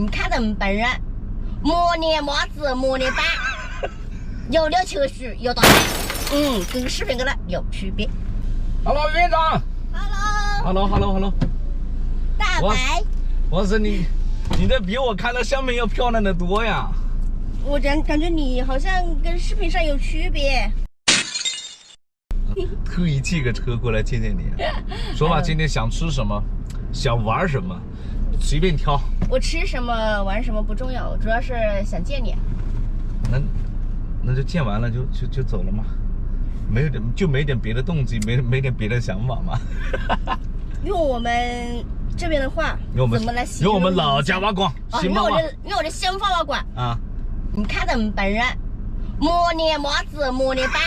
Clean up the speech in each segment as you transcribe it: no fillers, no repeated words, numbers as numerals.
你看咱们本人，磨练帽子，磨练板，有了情绪，有导演，跟视频跟它有区别。Hello， 院长。Hello。大白，我是你这比我看的相片要漂亮的多呀。我感觉你好像跟视频上有区别。特意借个车过来见见你。说吧，今天想吃什么，想玩什么，随便挑。我吃什么玩什么不重要，主要是想见你。那就见完了就走了吗？没点别的动机，没点别的想法吗？用我们这边的话，怎么来形容？用我们老家话讲，用我这乡话讲啊。你看咱们本人，磨练帽子，磨练板，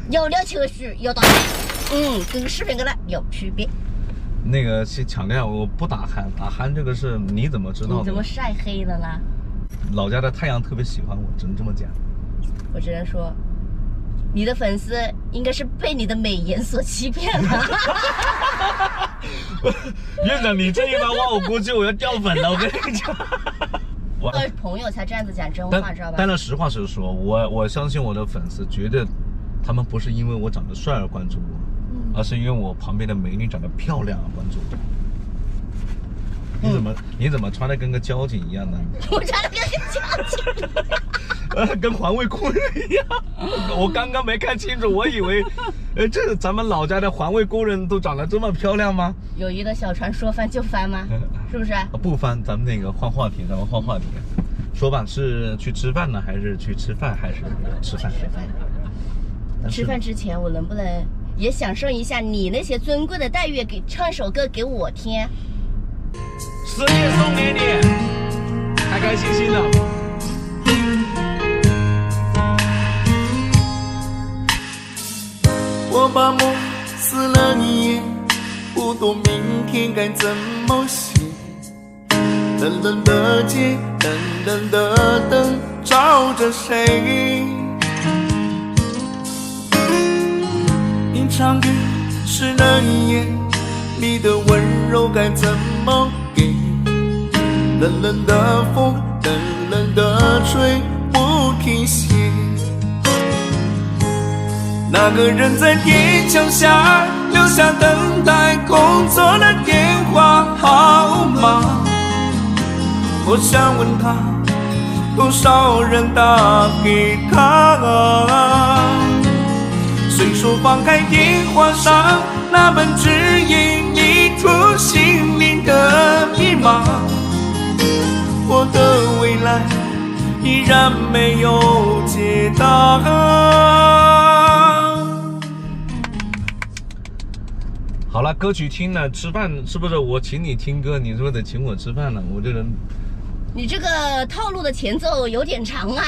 有了情绪，有导演，跟视频跟它有区别。那个先强调，我不打鼾，打鼾这个是你怎么知道的？你怎么晒黑了啦？老家的太阳特别喜欢我，只能这么讲。我只能说，你的粉丝应该是被你的美颜所欺骗了。院长，你这一番话，我估计我要掉粉了。我跟你讲，朋友才这样子讲真话，知道吧？但是实话实说，我相信我的粉丝绝对，他们不是因为我长得帅而关注我，而是因为我旁边的美女长得漂亮而关注我。你怎么穿的跟个交警一样呢？我穿的跟个交警。跟环卫工人一样。我刚刚没看清楚，我以为，这咱们老家的环卫工人都长得这么漂亮吗？友谊的小船说翻就翻吗？是不是？不翻，咱们那个换话题，说吧，是去吃饭呢，还是去吃饭，还是吃饭？吃饭之前，我能不能也享受一下你那些尊贵的待遇？唱首歌给我听。10年送给你，开开心心的。我把梦撕了一页，不懂明天该怎么写。冷冷的街，冷冷的灯，照着谁？一场雨湿了一夜，你的温柔该怎么给？冷冷的风，冷冷的吹，不停歇。那个人在铁墙下留下等待工作的电话号码，我想问他，多少人打给他？随手放开电话上那本指引你出心灵的密码，我的未来依然没有解答。好了，歌曲听了，吃饭是不是我请你听歌，你是不是得请我吃饭了？我这人，你这个套路的前奏有点长啊！